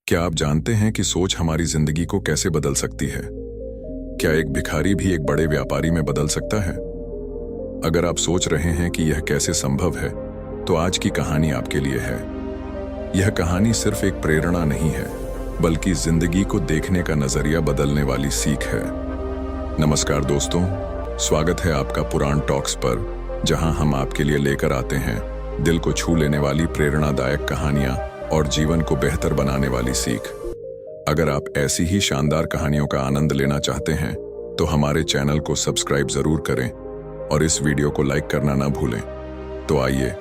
क्या आप जानते हैं कि सोच हमारी जिंदगी को कैसे बदल सकती है? क्या एक भिखारी भी एक बड़े व्यापारी में बदल सकता है? अगर आप सोच रहे हैं कि यह कैसे संभव है, तो आज की कहानी आपके लिए है। यह कहानी सिर्फ एक प्रेरणा नहीं है, बल्कि जिंदगी को देखने का नजरिया बदलने वाली सीख है। नमस्कार दोस्तों, स्वागत है आपका पुराण टॉक्स पर, जहां हम आपके लिए लेकर आते हैं दिल को छू लेने वाली प्रेरणादायक कहानियां और जीवन को बेहतर बनाने वाली सीख। अगर आप ऐसी ही शानदार कहानियों का आनंद लेना चाहते हैं, तो हमारे चैनल को सब्सक्राइब जरूर करें और इस वीडियो को लाइक करना ना भूलें। तो आइए,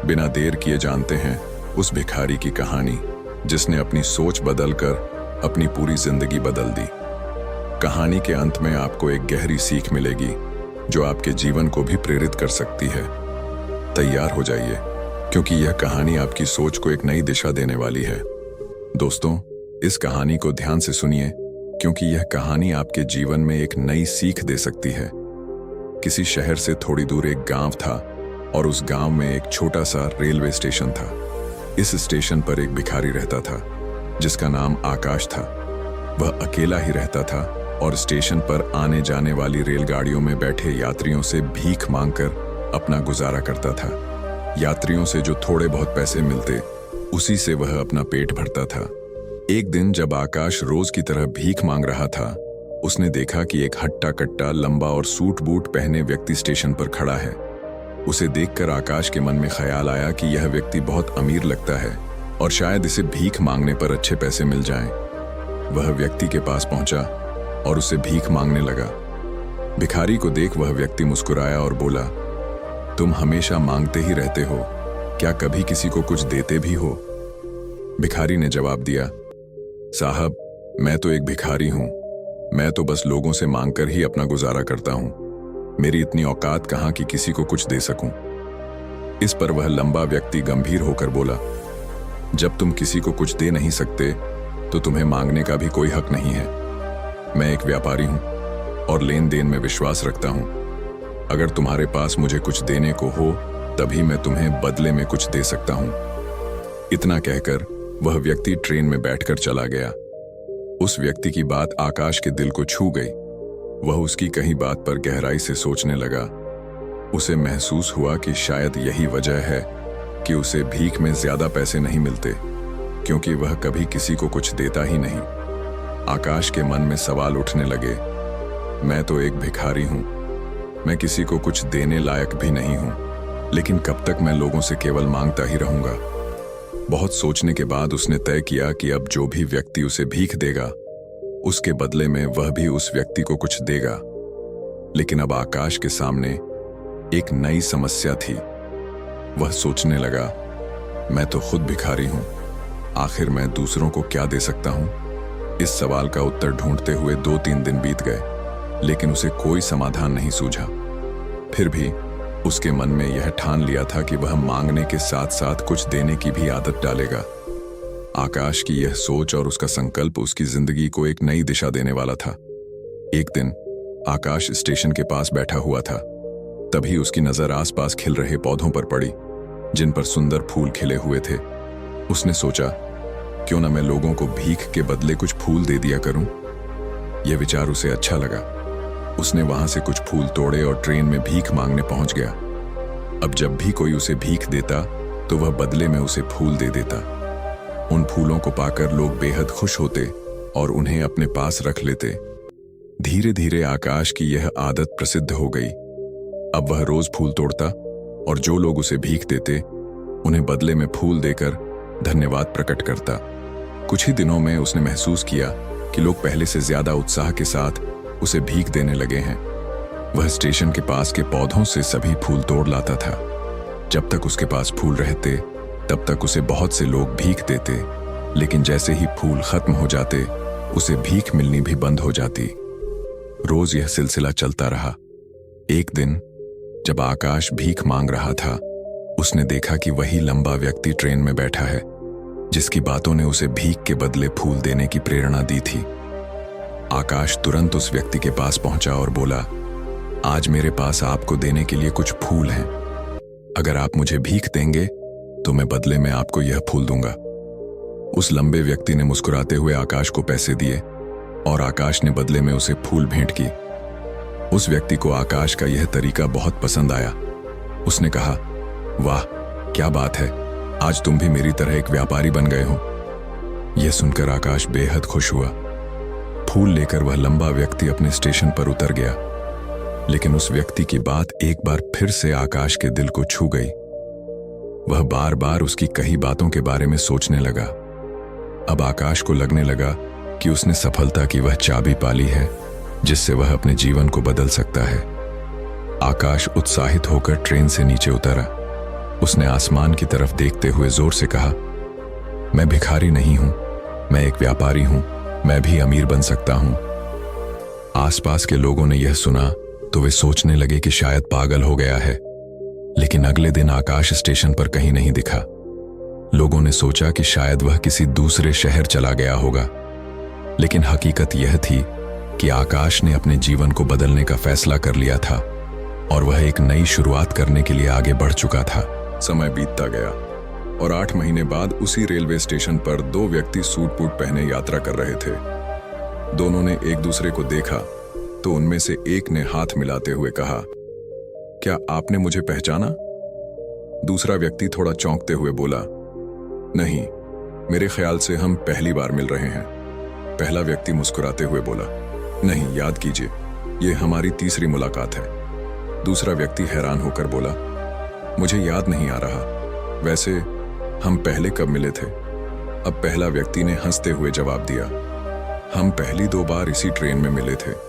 बिना देर किए जानते हैं उस भिखारी की कहानी जिसने अपनी सोच बदलकर अपनी पूरी जिंदगी बदल दी। कहानी के अंत में आपको एक गहरी सीख मिलेगी जो आपके जीवन को भी प्रेरित कर सकती है। तैयार हो जाइए, क्योंकि यह कहानी आपकी सोच को एक नई दिशा देने वाली है। दोस्तों, इस कहानी को ध्यान से सुनिए, क्योंकि यह कहानी आपके जीवन में एक नई सीख दे सकती है। किसी शहर से थोड़ी दूर एक गांव था और उस गांव में एक छोटा सा रेलवे स्टेशन था। इस स्टेशन पर एक भिखारी रहता था जिसका नाम आकाश था। वह अकेला ही रहता था और स्टेशन पर आने जाने वाली रेलगाड़ियों में बैठे यात्रियों से भीख मांगकर अपना गुजारा करता था। यात्रियों से जो थोड़े बहुत पैसे मिलते, उसी से वह अपना पेट भरता था। एक दिन जब आकाश रोज की तरह भीख मांग रहा था, उसने देखा कि एक हट्टा कट्टा, लंबा और सूट बूट पहने व्यक्ति स्टेशन पर खड़ा है। उसे देखकर आकाश के मन में ख्याल आया कि यह व्यक्ति बहुत अमीर लगता है और शायद इसे भीख मांगने पर अच्छे पैसे मिल जाएं। वह व्यक्ति के पास पहुंचा और उसे भीख मांगने लगा। भिखारी को देख वह व्यक्ति मुस्कुराया और बोला, तुम हमेशा मांगते ही रहते हो, क्या कभी किसी को कुछ देते भी हो? भिखारी ने जवाब दिया, साहब, मैं तो एक भिखारी हूं। मैं तो बस लोगों से मांगकर ही अपना गुजारा करता हूं। मेरी इतनी औकात कहां कि किसी को कुछ दे सकूं। इस पर वह लंबा व्यक्ति गंभीर होकर बोला, जब तुम किसी को कुछ दे नहीं सकते, तो तुम्हें मांगने का भी कोई हक नहीं है। मैं एक व्यापारी हूं और लेन देन में विश्वास रखता हूं। अगर तुम्हारे पास मुझे कुछ देने को हो, तभी मैं तुम्हें बदले में कुछ दे सकता हूं। इतना कहकर वह व्यक्ति ट्रेन में बैठकर चला गया। उस व्यक्ति की बात आकाश के दिल को छू गई। वह उसकी कही बात पर गहराई से सोचने लगा। उसे महसूस हुआ कि शायद यही वजह है कि उसे भीख में ज्यादा पैसे नहीं मिलते, क्योंकि वह कभी किसी को कुछ देता ही नहीं। आकाश के मन में सवाल उठने लगे, मैं तो एक भिखारी हूं, मैं किसी को कुछ देने लायक भी नहीं हूं, लेकिन कब तक मैं लोगों से केवल मांगता ही रहूंगा? बहुत सोचने के बाद उसने तय किया कि अब जो भी व्यक्ति उसे भीख देगा, उसके बदले में वह भी उस व्यक्ति को कुछ देगा। लेकिन अब आकाश के सामने एक नई समस्या थी। वह सोचने लगा, मैं तो खुद भिखारी हूं, आखिर मैं दूसरों को क्या दे सकता हूं? इस सवाल का उत्तर ढूंढते हुए 2-3 दिन बीत गए, लेकिन उसे कोई समाधान नहीं सूझा। फिर भी उसके मन में यह ठान लिया था कि वह मांगने के साथ साथ कुछ देने की भी आदत डालेगा। आकाश की यह सोच और उसका संकल्प उसकी जिंदगी को एक नई दिशा देने वाला था। एक दिन आकाश स्टेशन के पास बैठा हुआ था। तभी उसकी नजर आसपास खिल रहे पौधों पर पड़ी, जिन पर सुंदर फूल खिले हुए थे। उसने सोचा, क्यों न मैं लोगों को भीख के बदले कुछ फूल दे दिया करूं? यह विचार उसे अच्छा लगा। उसने वहां से कुछ फूल तोड़े और ट्रेन में भीख मांगने पहुंच गया। अब जब भी कोई उसे भीख देता, तो वह बदले में उसे फूल दे देता। उन फूलों को पाकर लोग बेहद खुश होते और उन्हें अपने पास रख लेते। धीरे धीरे आकाश की यह आदत प्रसिद्ध हो गई। अब वह रोज फूल तोड़ता और जो लोग उसे भीख देते, उन्हें बदले में फूल देकर धन्यवाद प्रकट करता। कुछ ही दिनों में उसने महसूस किया कि लोग पहले से ज्यादा उत्साह के साथ उसे भीख देने लगे हैं। वह स्टेशन के पास के पौधों से सभी फूल तोड़ लाता था। जब तक उसके पास फूल रहते, तब तक उसे बहुत से लोग भीख देते, लेकिन जैसे ही फूल खत्म हो जाते, उसे भीख मिलनी भी बंद हो जाती। रोज यह सिलसिला चलता रहा। एक दिन जब आकाश भीख मांग रहा था, उसने देखा कि वही लंबा व्यक्ति ट्रेन में बैठा है, जिसकी बातों ने उसे भीख के बदले फूल देने की प्रेरणा दी थी। आकाश तुरंत उस व्यक्ति के पास पहुंचा और बोला, आज मेरे पास आपको देने के लिए कुछ फूल हैं। अगर आप मुझे भीख देंगे, तो मैं बदले में आपको यह फूल दूंगा। उस लंबे व्यक्ति ने मुस्कुराते हुए आकाश को पैसे दिए और आकाश ने बदले में उसे फूल भेंट की। उस व्यक्ति को आकाश का यह तरीका बहुत पसंद आया। उसने कहा, वाह क्या बात है, आज तुम भी मेरी तरह एक व्यापारी बन गए हो। यह सुनकर आकाश बेहद खुश हुआ। फूल लेकर वह लंबा व्यक्ति अपने स्टेशन पर उतर गया। लेकिन उस व्यक्ति की बात एक बार फिर से आकाश के दिल को छू गई। वह बार बार उसकी कही बातों के बारे में सोचने लगा। अब आकाश को लगने लगा कि उसने सफलता की वह चाबी पाली है जिससे वह अपने जीवन को बदल सकता है। आकाश उत्साहित होकर ट्रेन से नीचे उतरा। उसने आसमान की तरफ देखते हुए जोर से कहा, मैं भिखारी नहीं हूं, मैं एक व्यापारी हूं, मैं भी अमीर बन सकता हूं। आसपास के लोगों ने यह सुना तो वे सोचने लगे कि शायद पागल हो गया है। लेकिन अगले दिन आकाश स्टेशन पर कहीं नहीं दिखा। लोगों ने सोचा कि शायद वह किसी दूसरे शहर चला गया होगा। लेकिन हकीकत यह थी कि आकाश ने अपने जीवन को बदलने का फैसला कर लिया था और वह एक नई शुरुआत करने के लिए आगे बढ़ चुका था। समय बीतता गया और 8 महीने बाद उसी रेलवे स्टेशन पर 2 व्यक्ति सूट बूट पहने यात्रा कर रहे थे। दोनों ने एक दूसरे को देखा तो उनमें से एक ने हाथ मिलाते हुए कहा, क्या आपने मुझे पहचाना? दूसरा व्यक्ति थोड़ा चौंकते हुए बोला, नहीं, मेरे ख्याल से हम पहली बार मिल रहे हैं। पहला व्यक्ति मुस्कुराते हुए बोला, नहीं, याद कीजिए, ये हमारी तीसरी मुलाकात है। दूसरा व्यक्ति हैरान होकर बोला, मुझे याद नहीं आ रहा, वैसे हम पहले कब मिले थे? अब पहला व्यक्ति ने हंसते हुए जवाब दिया, हम पहली 2 बार इसी ट्रेन में मिले थे।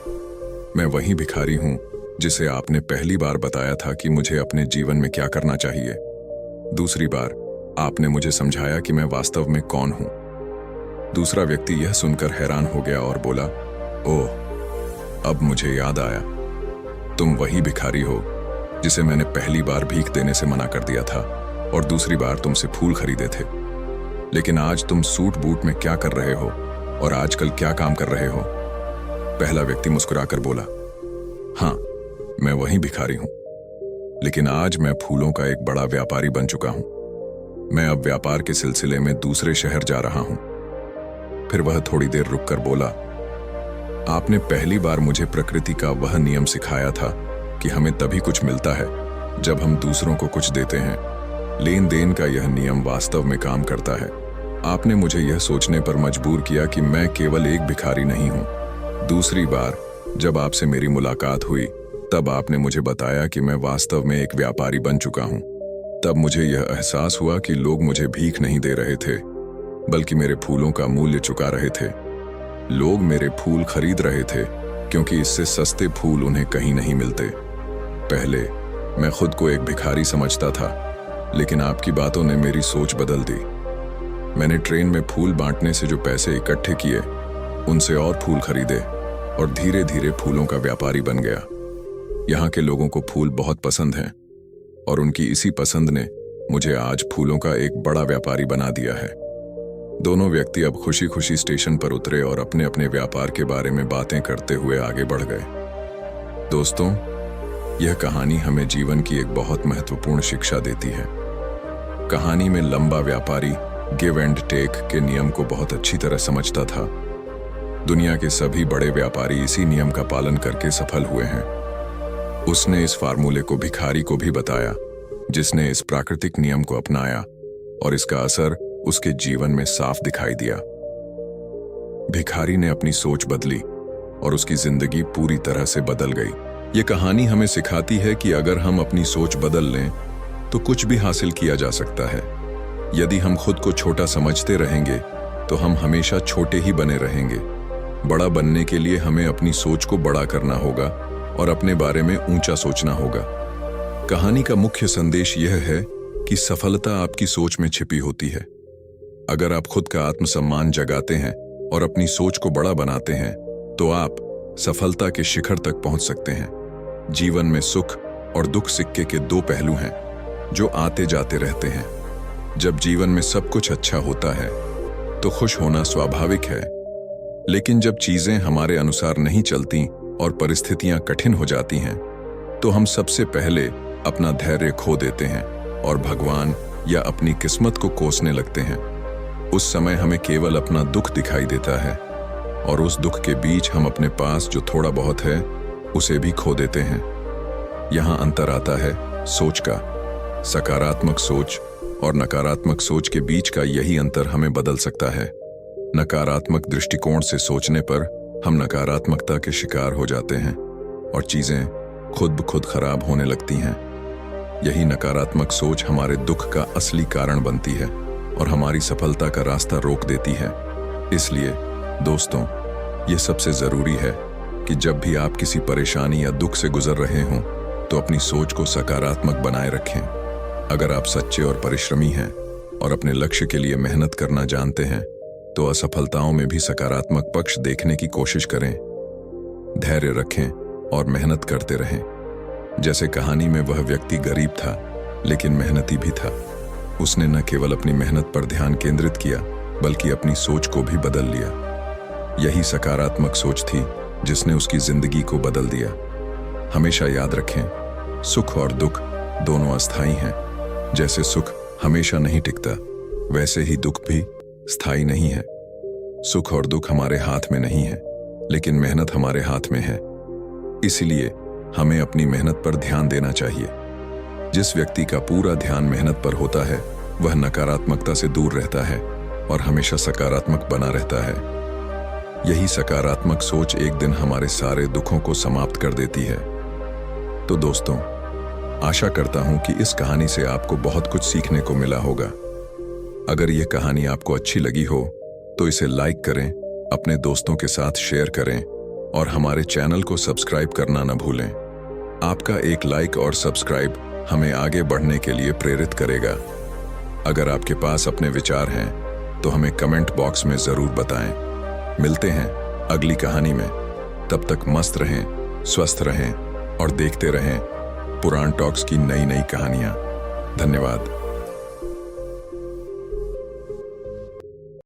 मैं वही भिखारी हूं जिसे आपने पहली बार बताया था कि मुझे अपने जीवन में क्या करना चाहिए। दूसरी बार आपने मुझे समझाया कि मैं वास्तव में कौन हूं। दूसरा व्यक्ति यह सुनकर हैरान हो गया और बोला, ओह, अब मुझे याद आया, तुम वही भिखारी हो जिसे मैंने पहली बार भीख देने से मना कर दिया था और दूसरी बार तुमसे फूल खरीदे थे। लेकिन आज तुम सूट बूट में क्या कर रहे हो और आजकल क्या काम कर रहे हो? पहला व्यक्ति मुस्कुराकर बोला, हाँ, मैं वही भिखारी हूं, लेकिन आज मैं फूलों का एक बड़ा व्यापारी बन चुका हूं। मैं अब व्यापार के सिलसिले में दूसरे शहर जा रहा हूं। फिर वह थोड़ी देर रुककर बोला, आपने पहली बार मुझे प्रकृति का वह नियम सिखाया था कि हमें तभी कुछ मिलता है जब हम दूसरों को कुछ देते हैं। लेन देन का यह नियम वास्तव में काम करता है। आपने मुझे यह सोचने पर मजबूर किया कि मैं केवल एक भिखारी नहीं हूं। दूसरी बार जब आपसे मेरी मुलाकात हुई तब आपने मुझे बताया कि मैं वास्तव में एक व्यापारी बन चुका हूं। तब मुझे यह एहसास हुआ कि लोग मुझे भीख नहीं दे रहे थे, बल्कि मेरे फूलों का मूल्य चुका रहे थे। लोग मेरे फूल खरीद रहे थे क्योंकि इससे सस्ते फूल उन्हें कहीं नहीं मिलते। पहले मैं खुद को एक भिखारी समझता था, लेकिन आपकी बातों ने मेरी सोच बदल दी। मैंने ट्रेन में फूल बांटने से जो पैसे इकट्ठे किए, उनसे और फूल खरीदे और धीरे धीरे फूलों का व्यापारी बन गया। यहाँ के लोगों को फूल बहुत पसंद हैं और उनकी इसी पसंद ने मुझे आज फूलों का एक बड़ा व्यापारी बना दिया है। दोनों व्यक्ति अब खुशी खुशी स्टेशन पर उतरे और अपने अपने व्यापार के बारे में बातें करते हुए आगे बढ़ गए। दोस्तों, यह कहानी हमें जीवन की एक बहुत महत्वपूर्ण शिक्षा देती है। कहानी में लंबा व्यापारी गिव एंड टेक के नियम को बहुत अच्छी तरह समझता था। दुनिया के सभी बड़े व्यापारी इसी नियम का पालन करके सफल हुए हैं। उसने इस फार्मूले को भिखारी को भी बताया, जिसने इस प्राकृतिक नियम को अपनाया और इसका असर उसके जीवन में साफ दिखाई दिया। भिखारी ने अपनी सोच बदली और उसकी जिंदगी पूरी तरह से बदल गई। ये कहानी हमें सिखाती है कि अगर हम अपनी सोच बदल लें तो कुछ भी हासिल किया जा सकता है। यदि हम खुद को छोटा समझते रहेंगे तो हम हमेशा छोटे ही बने रहेंगे। बड़ा बनने के लिए हमें अपनी सोच को बड़ा करना होगा और अपने बारे में ऊंचा सोचना होगा। कहानी का मुख्य संदेश यह है कि सफलता आपकी सोच में छिपी होती है। अगर आप खुद का आत्मसम्मान जगाते हैं और अपनी सोच को बड़ा बनाते हैं तो आप सफलता के शिखर तक पहुंच सकते हैं। जीवन में सुख और दुख सिक्के के 2 पहलू हैं जो आते जाते रहते हैं। जब जीवन में सब कुछ अच्छा होता है तो खुश होना स्वाभाविक है, लेकिन जब चीजें हमारे अनुसार नहीं चलती और परिस्थितियां कठिन हो जाती हैं तो हम सबसे पहले अपना धैर्य खो देते हैं और भगवान या अपनी किस्मत को कोसने लगते हैं। उस समय हमें केवल अपना दुख दिखाई देता है और उस दुख के बीच हम अपने पास जो थोड़ा बहुत है उसे भी खो देते हैं। यहाँ अंतर आता है सोच का। सकारात्मक सोच और नकारात्मक सोच के बीच का यही अंतर हमें बदल सकता है। नकारात्मक दृष्टिकोण से सोचने पर हम नकारात्मकता के शिकार हो जाते हैं और चीजें खुद ब खुद खराब होने लगती हैं। यही नकारात्मक सोच हमारे दुख का असली कारण बनती है और हमारी सफलता का रास्ता रोक देती है। इसलिए दोस्तों, ये सबसे जरूरी है कि जब भी आप किसी परेशानी या दुख से गुजर रहे हों तो अपनी सोच को सकारात्मक बनाए रखें। अगर आप सच्चे और परिश्रमी हैं और अपने लक्ष्य के लिए मेहनत करना जानते हैं तो असफलताओं में भी सकारात्मक पक्ष देखने की कोशिश करें। धैर्य रखें और मेहनत करते रहें। जैसे कहानी में वह व्यक्ति गरीब था लेकिन मेहनती भी था। उसने न केवल अपनी मेहनत पर ध्यान केंद्रित किया बल्कि अपनी सोच को भी बदल लिया। यही सकारात्मक सोच थी जिसने उसकी जिंदगी को बदल दिया। हमेशा याद रखें, सुख और दुख दोनों अस्थायी हैं। जैसे सुख हमेशा नहीं टिकता, वैसे ही दुख भी स्थायी नहीं है। सुख और दुख हमारे हाथ में नहीं है, लेकिन मेहनत हमारे हाथ में है। इसलिए हमें अपनी मेहनत पर ध्यान देना चाहिए। जिस व्यक्ति का पूरा ध्यान मेहनत पर होता है वह नकारात्मकता से दूर रहता है और हमेशा सकारात्मक बना रहता है। यही सकारात्मक सोच एक दिन हमारे सारे दुखों को समाप्त कर देती है। तो दोस्तों, आशा करता हूं कि इस कहानी से आपको बहुत कुछ सीखने को मिला होगा। अगर यह कहानी आपको अच्छी लगी हो तो इसे लाइक करें, अपने दोस्तों के साथ शेयर करें और हमारे चैनल को सब्सक्राइब करना न भूलें। आपका एक लाइक और सब्सक्राइब हमें आगे बढ़ने के लिए प्रेरित करेगा। अगर आपके पास अपने विचार हैं तो हमें कमेंट बॉक्स में जरूर बताएं। मिलते हैं अगली कहानी में। तब तक मस्त रहें, स्वस्थ रहें और देखते रहें पुराण टॉक्स की नई नई कहानियां। धन्यवाद।